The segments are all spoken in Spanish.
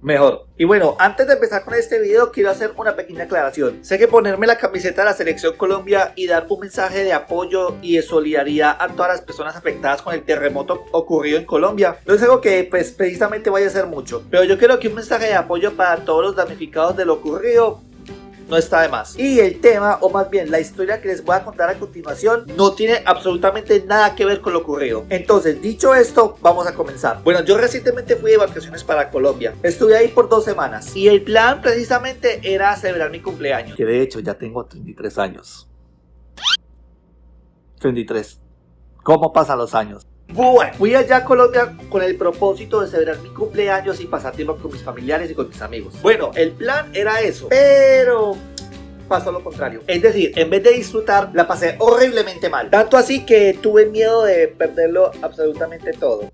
mejor. Y bueno, antes de empezar con este video quiero hacer una pequeña aclaración. Sé que ponerme la camiseta de la Selección Colombia y dar un mensaje de apoyo y de solidaridad a todas las personas afectadas con el terremoto ocurrido en Colombia no es algo que pues precisamente vaya a hacer mucho, pero yo creo que un mensaje de apoyo para todos los damnificados de lo ocurrido no está de más. Y el tema, o más bien la historia que les voy a contar a continuación, no tiene absolutamente nada que ver con lo ocurrido. Entonces, dicho esto, vamos a comenzar. Bueno, yo recientemente fui de vacaciones para Colombia. Estuve ahí por 2 semanas. Y el plan precisamente era celebrar mi cumpleaños. Que de hecho ya tengo 33 años. 33. ¿Cómo pasan los años? Bueno, fui allá a Colombia con el propósito de celebrar mi cumpleaños y pasar tiempo con mis familiares y con mis amigos. Bueno, el plan era eso, pero pasó lo contrario. Es decir, en vez de disfrutar, la pasé horriblemente mal. Tanto así que tuve miedo de perderlo absolutamente todo.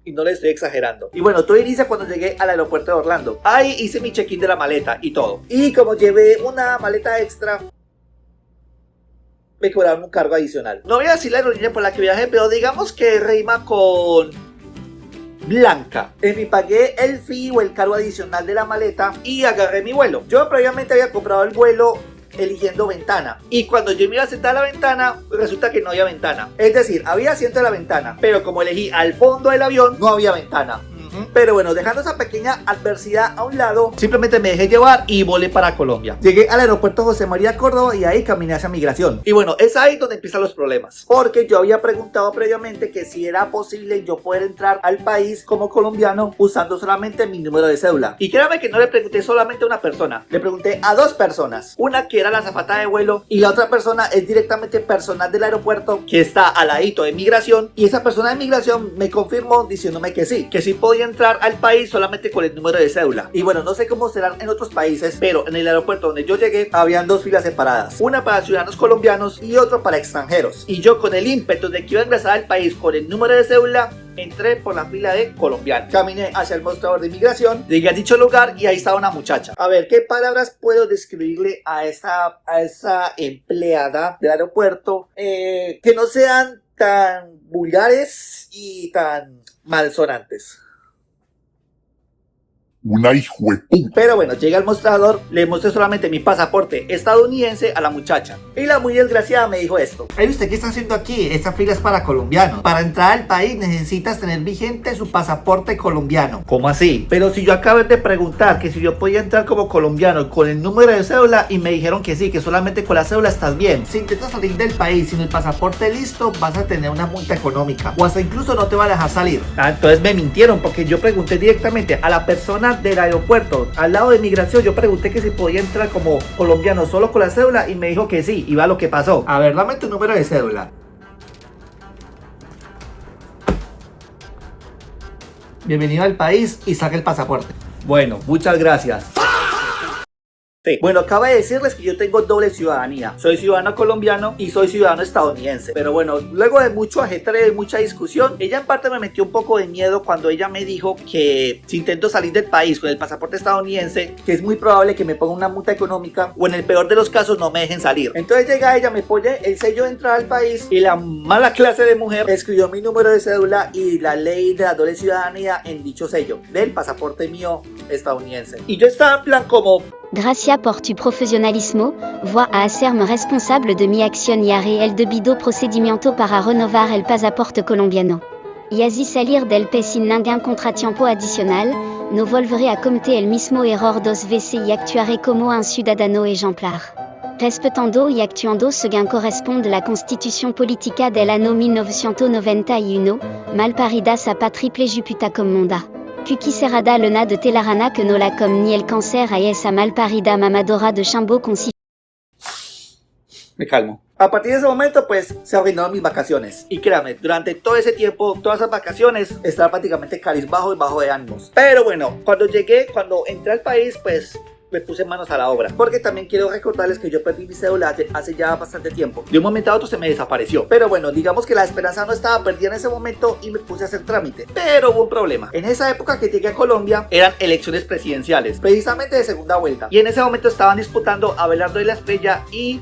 Y no le estoy exagerando. Y bueno, todo inicia cuando llegué al aeropuerto de Orlando. Ahí hice mi check-in de la maleta y todo. Y como llevé una maleta extra, me cobraron un cargo adicional. No voy a decir la aerolínea por la que viajé, pero digamos que rima con Blanca. En fin, pagué el fee o el cargo adicional de la maleta y agarré mi vuelo. Yo previamente había comprado el vuelo eligiendo ventana, y cuando yo me iba a sentar a la ventana, resulta que no había ventana. Es decir, había asiento en la ventana, pero como elegí al fondo del avión, no había ventana. Pero bueno, dejando esa pequeña adversidad a un lado, simplemente me dejé llevar y volé para Colombia. Llegué al aeropuerto José María Córdoba y ahí caminé hacia migración. Y bueno, es ahí donde empiezan los problemas, porque yo había preguntado previamente que si era posible yo poder entrar al país como colombiano usando solamente mi número de cédula. Y créanme que no le pregunté solamente a una persona, le pregunté a 2 personas. Una que era la azafata de vuelo y la otra persona es directamente personal del aeropuerto que está al ladito de migración, y esa persona de migración me confirmó diciéndome que sí podía entrar al país solamente con el número de cédula. Y bueno, no sé cómo serán en otros países, pero en el aeropuerto donde yo llegué habían 2 filas separadas, una para ciudadanos colombianos y otra para extranjeros. Y yo, con el ímpetu de que iba a ingresar al país con el número de cédula, entré por la fila de colombianos. Caminé hacia el mostrador de inmigración, llegué a dicho lugar y ahí estaba una muchacha. A ver, ¿qué palabras puedo describirle a esa empleada del aeropuerto que no sean tan vulgares y tan malsonantes? Una hijueputa. Pero bueno, llegué al mostrador, le mostré solamente mi pasaporte estadounidense a la muchacha. Y la muy desgraciada me dijo esto: ¿Ay, usted qué está haciendo aquí? Esta fila es para colombianos. Para entrar al país necesitas tener vigente su pasaporte colombiano. ¿Cómo así? Pero si yo acabé de preguntar que si yo podía entrar como colombiano con el número de cédula y me dijeron que sí, que solamente con la cédula estás bien. Si intentas salir del país sin el pasaporte listo, vas a tener una multa económica o hasta incluso no te va a dejar salir. Entonces me mintieron, porque yo pregunté directamente a la persona del aeropuerto al lado de migración. Yo pregunté que si podía entrar como colombiano solo con la cédula y me dijo que sí, y va lo que pasó. A ver, dame tu número de cédula. Bienvenido al país y saca el pasaporte. Bueno, muchas gracias. Sí. Bueno, acabo de decirles que yo tengo doble ciudadanía. Soy ciudadano colombiano y soy ciudadano estadounidense. Pero bueno, luego de mucho ajetreo y mucha discusión, ella en parte me metió un poco de miedo cuando ella me dijo que si intento salir del país con el pasaporte estadounidense, que es muy probable que me ponga una multa económica o en el peor de los casos no me dejen salir. Entonces llega ella, me pone el sello de entrada al país y la mala clase de mujer escribió mi número de cédula y la ley de la doble ciudadanía en dicho sello del pasaporte mío estadounidense. Y yo estaba en plan como: Gracias por tu profesionalismo, voy a hacerme responsable de mi acción y haré el debido procedimiento para renovar el pasaporte colombiano. Y así salir del país sin ningún contratiempo adicional, no volveré a cometer el mismo error 2 veces y actuaré como un ciudadano ejemplar. Respetando y actuando según corresponde la Constitución Política del año 1991, malparida sa patrie juputa comme monda. Kuki serada lena de telarana que no la comme ni el cáncer a esa malparida mamadora de chambo consi. Me calmo. A partir de ese momento, pues, se arruinaron mis vacaciones. Y créanme, durante todo ese tiempo, todas esas vacaciones, estaba prácticamente cabizbajo y bajo de ánimos. Pero bueno, cuando entré al país, pues me puse manos a la obra, porque también quiero recordarles que yo perdí mi cédula hace ya bastante tiempo. De un momento a otro se me desapareció, pero bueno, digamos que la esperanza no estaba perdida en ese momento y me puse a hacer trámite. Pero hubo un problema. En esa época que llegué a Colombia eran elecciones presidenciales, precisamente de segunda vuelta, y en ese momento estaban disputando Abelardo de la Espriella y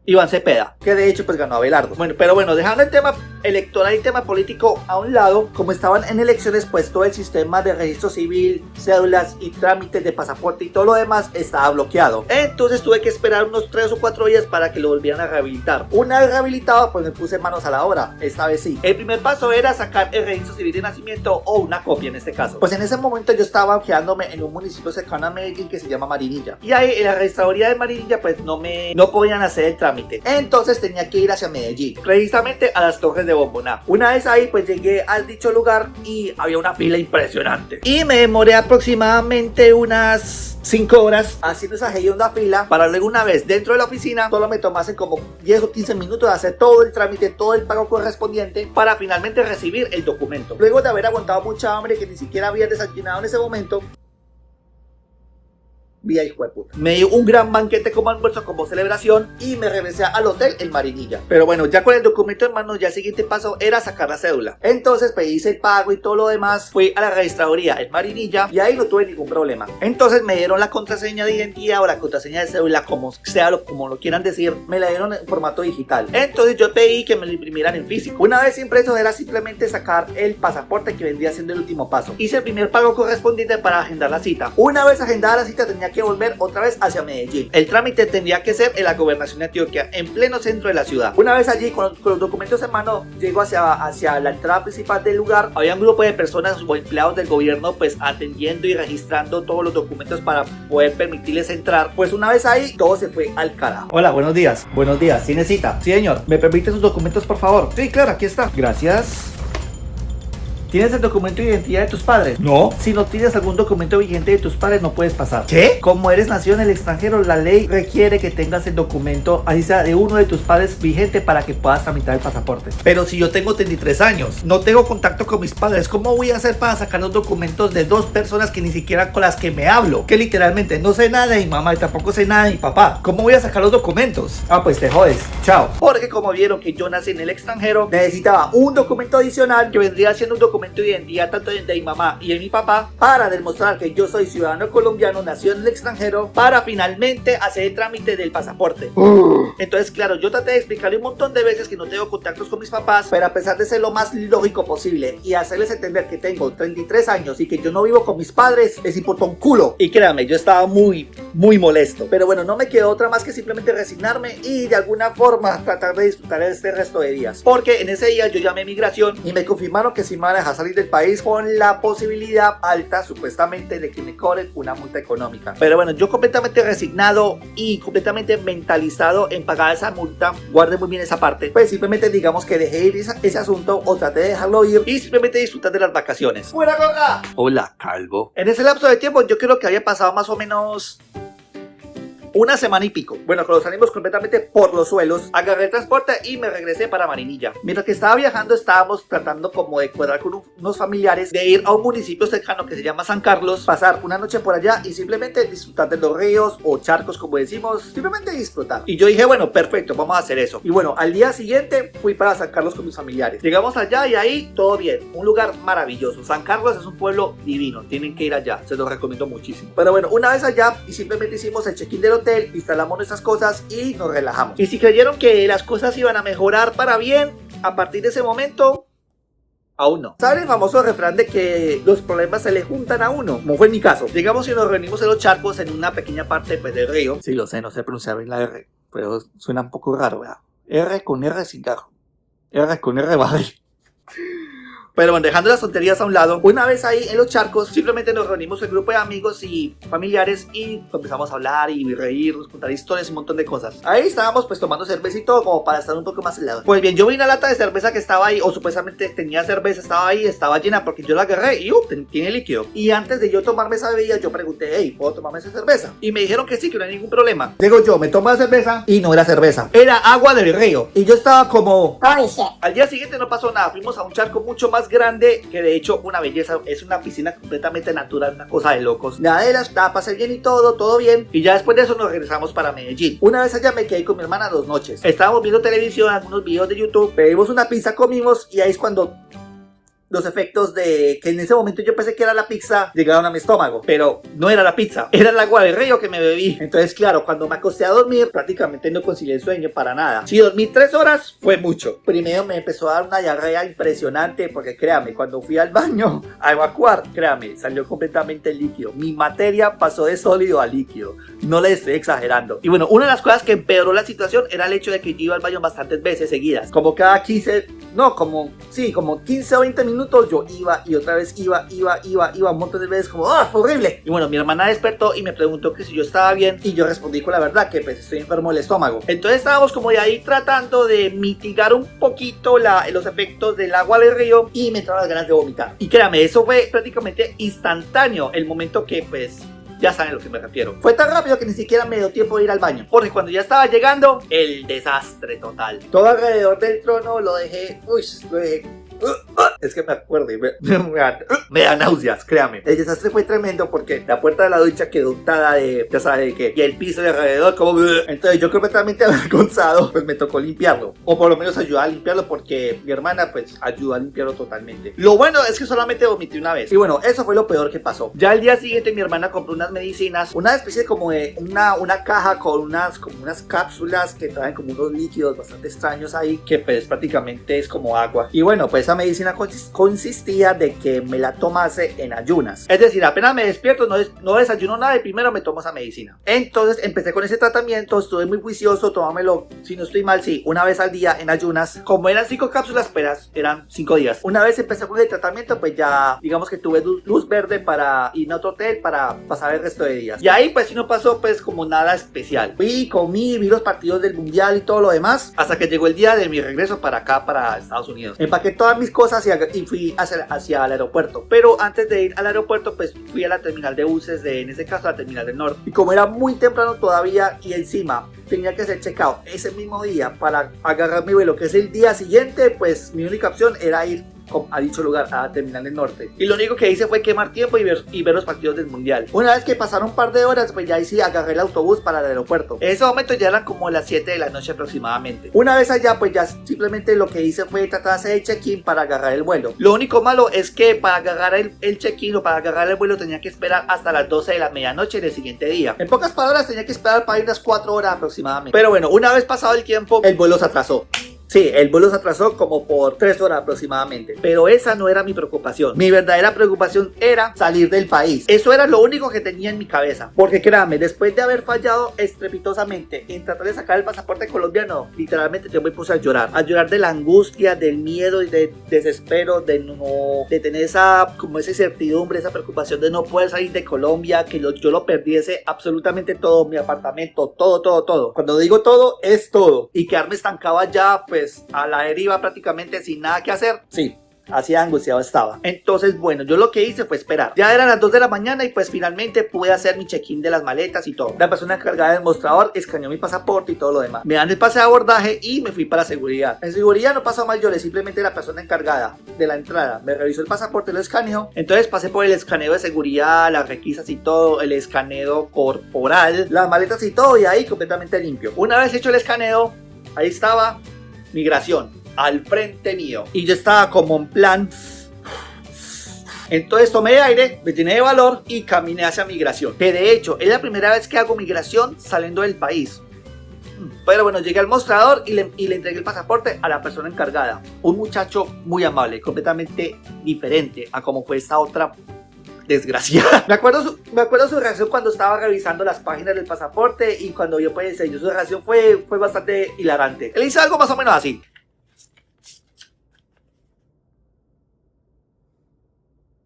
Iván Cepeda, que de hecho pues ganó Abelardo. Bueno, pero bueno, dejando el tema electoral y tema político a un lado, como estaban en elecciones, pues todo el sistema de registro civil, cédulas y trámites de pasaporte y todo lo demás estaba bloqueado. Entonces tuve que esperar unos 3 o 4 días para que lo volvieran a rehabilitar. Una vez rehabilitado, pues me puse manos a la obra, esta vez sí. El primer paso era sacar el registro civil de nacimiento o una copia en este caso. Pues en ese momento yo estaba quedándome en un municipio cercano a Medellín que se llama Marinilla. Y ahí en la registraduría de Marinilla pues no podían hacer el trámite. Entonces tenía que ir hacia Medellín, precisamente a las Torres de Bomboná. Una vez ahí pues llegué al dicho lugar y había una fila impresionante. Y me demoré aproximadamente unas 5 horas haciendo esa hedionda fila para luego una vez dentro de la oficina solo me tomasen como 10 o 15 minutos de hacer todo el trámite, todo el pago correspondiente para finalmente recibir el documento. Luego de haber aguantado mucha hambre que ni siquiera había desayunado en ese momento, vía hijo de puta. Me dio un gran banquete como almuerzo, como celebración, y me regresé al hotel El Marinilla. Pero bueno, ya con el documento en mano, ya el siguiente paso era sacar la cédula. Entonces pues hice el pago y todo lo demás. Fui a la registraduría El Marinilla y ahí no tuve ningún problema. Entonces me dieron la contraseña de identidad o la contraseña de cédula, como sea, como lo quieran decir. Me la dieron en formato digital. Entonces yo pedí que me lo imprimieran en físico. Una vez impreso era simplemente sacar el pasaporte, que vendría siendo el último paso. Hice el primer pago correspondiente para agendar la cita. Una vez agendada la cita tenía que volver otra vez hacia Medellín. El trámite tendría que ser en la gobernación de Antioquia, en pleno centro de la ciudad. Una vez allí con los documentos en mano, llego hacia la entrada principal del lugar. Había un grupo de personas o empleados del gobierno pues atendiendo y registrando todos los documentos para poder permitirles entrar. Pues una vez ahí, todo se fue al carajo. Hola, buenos días. Buenos días. ¿Tiene cita? Sí, señor. ¿Me permite sus documentos, por favor? Sí, claro, aquí está. Gracias. ¿Tienes el documento de identidad de tus padres? No. Si no tienes algún documento vigente de tus padres, no puedes pasar. ¿Qué? Como eres nacido en el extranjero, la ley requiere que tengas el documento, así sea de uno de tus padres, vigente para que puedas tramitar el pasaporte. Pero si yo tengo 33 años, no tengo contacto con mis padres, ¿cómo voy a hacer para sacar los documentos de 2 personas que ni siquiera con las que me hablo? Que literalmente no sé nada de mi mamá y tampoco sé nada de mi papá. ¿Cómo voy a sacar los documentos? Ah, pues te jodes. Chao. Porque como vieron que yo nací en el extranjero, necesitaba un documento adicional que vendría siendo un documento de identidad tanto de mi mamá y de mi papá para demostrar que yo soy ciudadano colombiano, nacido en el extranjero, para finalmente hacer el trámite del pasaporte. Entonces, claro, yo traté de explicarle un montón de veces que no tengo contactos con mis papás, pero a pesar de ser lo más lógico posible y hacerles entender que tengo 33 años y que yo no vivo con mis padres, les importa un culo. Y créanme, yo estaba muy molesto. Pero bueno, no me quedó otra más que simplemente resignarme y de alguna forma tratar de disfrutar este resto de días. Porque en ese día yo llamé a migración y me confirmaron que sí me van a dejar salir del país con la posibilidad alta, supuestamente, de que me cobren una multa económica. Pero bueno, yo completamente resignado y completamente mentalizado en pagar esa multa. Guarden muy bien esa parte. Pues simplemente digamos que dejé ir ese asunto o traté de dejarlo ir y simplemente disfrutar de las vacaciones. ¡Fuera, Goga! Hola, calvo. En ese lapso de tiempo yo creo que había pasado más o menos una semana y pico. Bueno, con los ánimos completamente por los suelos, agarré el transporte y me regresé para Marinilla. Mientras que estaba viajando, estábamos tratando como de cuadrar con unos familiares de ir a un municipio cercano que se llama San Carlos, pasar una noche por allá y simplemente disfrutar de los ríos o charcos, como decimos, simplemente disfrutar. Y yo dije, bueno, perfecto, vamos a hacer eso. Y bueno, al día siguiente fui para San Carlos con mis familiares. Llegamos allá y ahí todo bien, un lugar maravilloso. San Carlos es un pueblo divino, tienen que ir allá, se los recomiendo muchísimo. Pero bueno, una vez allá y simplemente hicimos el check-in del hotel, instalamos nuestras cosas y nos relajamos. Y si creyeron que las cosas iban a mejorar para bien, a partir de ese momento, aún no. ¿Saben el famoso refrán de que los problemas se le juntan a uno? Como fue en mi caso. Llegamos y nos reunimos en los charcos en una pequeña parte pues, del río. Sí, lo sé, no sé pronunciar bien la R, pero suena un poco raro, ¿verdad? R con R cigarro. R con R barril. Pero bueno, dejando las tonterías a un lado, una vez ahí en los charcos, simplemente nos reunimos el grupo de amigos y familiares y empezamos a hablar y reírnos, contar historias y un montón de cosas. Ahí estábamos pues tomando cerveza y todo como para estar un poco más helado. Pues bien, yo vi una lata de cerveza que estaba ahí, o supuestamente tenía cerveza, estaba ahí, estaba llena porque yo la agarré y tiene líquido. Y antes de yo tomarme esa bebida, yo pregunté, hey, ¿puedo tomarme esa cerveza? Y me dijeron que sí, que no hay ningún problema. Digo yo, me tomo la cerveza y no era cerveza, era agua del río. Y yo estaba como, oh shit. Al día siguiente no pasó nada, fuimos a un charco mucho más grande, que de hecho una belleza, es una piscina completamente natural, una cosa de locos. Nada de las tapas, bien y todo bien. Y ya después de eso nos regresamos para Medellín. Una vez allá me quedé con mi hermana 2 noches. Estábamos viendo televisión, algunos videos de YouTube, pedimos una pizza, comimos y ahí es cuando los efectos de que en ese momento yo pensé que era la pizza, llegaron a mi estómago, pero no era la pizza, era el agua del río que me bebí. Entonces, claro, cuando me acosté a dormir, prácticamente no concilié el sueño para nada. Si dormí 3 horas, fue mucho. Primero me empezó a dar una diarrea impresionante, porque créame, cuando fui al baño a evacuar, créame, salió completamente líquido. Mi materia pasó de sólido a líquido. No le estoy exagerando. Y bueno, una de las cosas que empeoró la situación era el hecho de que yo iba al baño bastantes veces seguidas. Como cada 15, no, como 15 o 20 minutos yo iba y otra vez iba un montón de veces como, ¡ah, fue horrible! Y bueno, mi hermana despertó y me preguntó que si yo estaba bien y yo respondí con la verdad que pues estoy enfermo del estómago. Entonces estábamos como de ahí tratando de mitigar un poquito los efectos del agua del río y me entraron las ganas de vomitar. Y créame, eso fue prácticamente instantáneo el momento que pues... Ya saben a lo que me refiero. Fue tan rápido que ni siquiera me dio tiempo de ir al baño. Porque cuando ya estaba llegando, el desastre total. Todo alrededor del trono lo dejé... Es que me acuerdo y me da náuseas, créame. El desastre fue tremendo porque la puerta de la ducha quedó untada de, ya sabes de qué, y el piso de alrededor como... Entonces yo completamente avergonzado, pues me tocó limpiarlo. O por lo menos ayudar a limpiarlo porque mi hermana pues ayudó a limpiarlo totalmente. Lo bueno es que solamente vomité una vez. Y bueno, eso fue lo peor que pasó. Ya al día siguiente mi hermana compró unas medicinas, una especie como de una caja con unas cápsulas que traen como unos líquidos bastante extraños ahí, que pues prácticamente es como agua. Y bueno, pues esa medicina consistía de que me la tomase en ayunas. Es decir, apenas me despierto, no desayuno nada y primero me tomo esa medicina. Entonces empecé con ese tratamiento, estuve muy juicioso, tomámelo, si no estoy mal, sí, una vez al día en ayunas. Como eran 5 cápsulas, pero eran 5 días. Una vez empecé con el tratamiento, pues ya digamos que tuve luz verde para ir a otro hotel para pasar el resto de días. Y ahí pues si no pasó pues como nada especial. Fui, comí, vi los partidos del mundial y todo lo demás, hasta que llegó el día de mi regreso para acá, para Estados Unidos. Empaqué todas mis cosas y fui hacia el aeropuerto. Pero antes de ir al aeropuerto pues fui a la terminal de buses en ese caso la terminal del norte. Y como era muy temprano todavía y encima tenía que hacer checkout ese mismo día para agarrar mi vuelo, que es el día siguiente, pues mi única opción era ir a dicho lugar, a la terminal del norte. Y lo único que hice fue quemar tiempo y ver los partidos del mundial. Una vez que pasaron un par de horas, pues ya ahí sí agarré el autobús para el aeropuerto. En ese momento ya eran como las 7 de la noche aproximadamente. Una vez allá, pues ya simplemente lo que hice fue tratar de hacer el check-in para agarrar el vuelo. Lo único malo es que para agarrar el check-in o para agarrar el vuelo tenía que esperar hasta las 12 de la medianoche del siguiente día. En pocas palabras, tenía que esperar para ir unas 4 horas aproximadamente. Pero bueno, una vez pasado el tiempo, el vuelo se atrasó. Sí, el vuelo se atrasó como por 3 horas aproximadamente. Pero esa no era mi preocupación. Mi verdadera preocupación era salir del país. Eso era lo único que tenía en mi cabeza. Porque créanme, después de haber fallado estrepitosamente en tratar de sacar el pasaporte colombiano, literalmente yo me puse a llorar. A llorar de la angustia, del miedo y del desespero, de tener esa incertidumbre, esa preocupación de no poder salir de Colombia, que yo lo perdiese absolutamente todo, mi apartamento, todo. Cuando digo todo, es todo. Y quedarme estancado allá, pues a la deriva prácticamente sin nada que hacer. Sí, así angustiado estaba. Entonces, bueno, yo lo que hice fue esperar. Ya eran las 2 de la mañana y pues finalmente pude hacer mi check-in de las maletas y todo. La persona encargada del mostrador escaneó mi pasaporte y todo lo demás. Me dan el pase de abordaje y me fui para seguridad. En seguridad no pasó mayores, simplemente la persona encargada de la entrada me revisó el pasaporte, lo escaneó. Entonces pasé por el escaneo de seguridad, las requisas y todo, el escaneo corporal, las maletas y todo, y ahí completamente limpio. Una vez hecho el escaneo, ahí estaba migración al frente mío y yo estaba como en plan. Entonces tomé aire, me llené de valor y caminé hacia migración, que de hecho es la primera vez que hago migración saliendo del país. Pero bueno, llegué al mostrador y le entregué el pasaporte a la persona encargada. Un muchacho muy amable, completamente diferente a como fue esta otra desgraciada. Me acuerdo su reacción cuando estaba revisando las páginas del pasaporte y cuando vio pues el sello. Su reacción fue bastante hilarante. Él hizo algo más o menos así.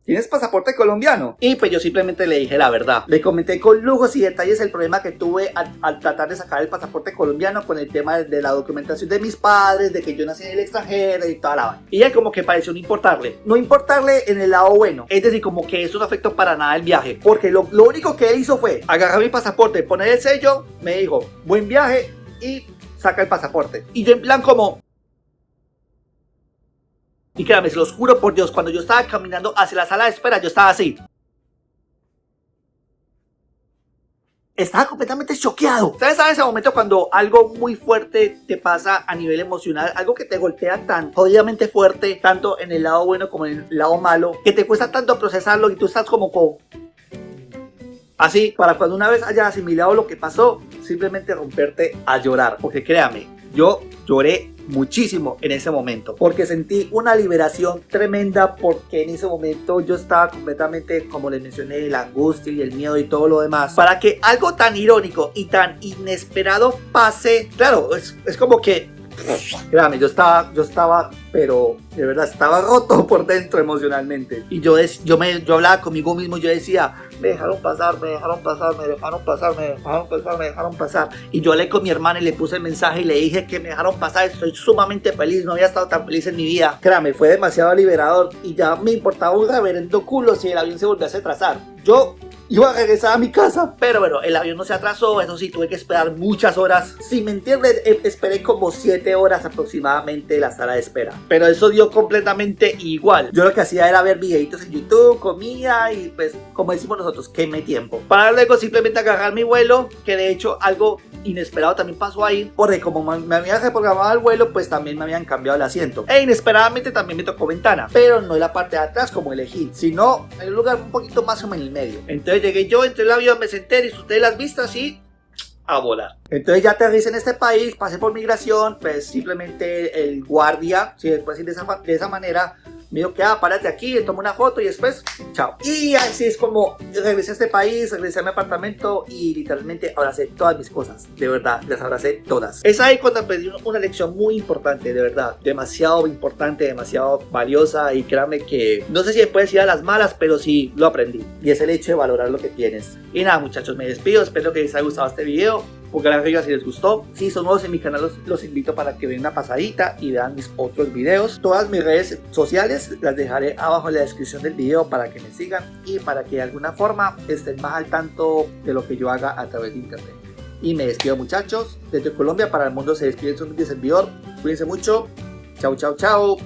¿Tienes pasaporte colombiano? Y pues yo simplemente le dije la verdad. Le comenté con lujos y detalles el problema que tuve al tratar de sacar el pasaporte colombiano con el tema de la documentación de mis padres, de que yo nací en el extranjero y toda la vaina. Y él como que pareció no importarle. No importarle en el lado bueno. Es decir, como que eso no afectó para nada el viaje. Porque lo único que él hizo fue agarrar mi pasaporte, poner el sello, me dijo, buen viaje y saca el pasaporte. Y yo en plan como... Y créanme, se los juro por Dios, cuando yo estaba caminando hacia la sala de espera, yo estaba así. estaba completamente choqueado. ¿Sabes ese momento cuando algo muy fuerte te pasa a nivel emocional? Algo que te golpea tan jodidamente fuerte, tanto en el lado bueno como en el lado malo, que te cuesta tanto procesarlo y tú estás como así, para cuando una vez hayas asimilado lo que pasó, simplemente romperte a llorar. Porque créame, yo lloré muchísimo en ese momento, porque sentí una liberación tremenda, porque en ese momento yo estaba completamente, como les mencioné, la angustia y el miedo y todo lo demás, para que algo tan irónico y tan inesperado pase. Claro, es como que, créame, yo estaba, pero de verdad estaba roto por dentro emocionalmente, y yo hablaba conmigo mismo, yo decía, me dejaron pasar, y yo hablé con mi hermana y le puse el mensaje y le dije que me dejaron pasar, estoy sumamente feliz, no había estado tan feliz en mi vida. Créame, fue demasiado liberador y ya me importaba un reverendo culo si el avión se volviese a atrasar. Yo iba a regresar a mi casa, pero bueno, el avión no se atrasó, eso sí, tuve que esperar muchas horas. Sin mentirles, esperé como 7 horas aproximadamente la sala de espera, pero eso dio completamente igual. Yo lo que hacía era ver videitos en YouTube, comía y pues, como decimos nosotros, quemé tiempo. Para luego simplemente agarrar mi vuelo, que de hecho algo inesperado también pasó ahí, porque como me había reprogramado el vuelo, pues también me habían cambiado el asiento, e inesperadamente también me tocó ventana, pero no en la parte de atrás como elegí, sino en un lugar un poquito más como en el medio. Entonces llegué yo, entré en el avión, me senté, disfruté de las vistas y a volar. Entonces ya aterricé en este país, pasé por migración, pues simplemente el guardia, si después de esa manera, me dijo que párate aquí, le tomo una foto y después, chao. Y así es como regresé a este país, regresé a mi apartamento y literalmente abracé todas mis cosas. De verdad, las abracé todas. Es ahí cuando aprendí una lección muy importante, de verdad. Demasiado importante, demasiado valiosa, y créanme que no sé si después ir a las malas, pero sí lo aprendí. Y es el hecho de valorar lo que tienes. Y nada, muchachos, me despido. Espero que les haya gustado este video. Pónganle arriba si les gustó. Si son nuevos en mi canal, los invito para que vean una pasadita y vean mis otros videos. Todas mis redes sociales las dejaré abajo en la descripción del video para que me sigan y para que de alguna forma estén más al tanto de lo que yo haga a través de internet. Y me despido, muchachos. Desde Colombia para el mundo se despide su servidor. Cuídense mucho. Chao, chao, chao.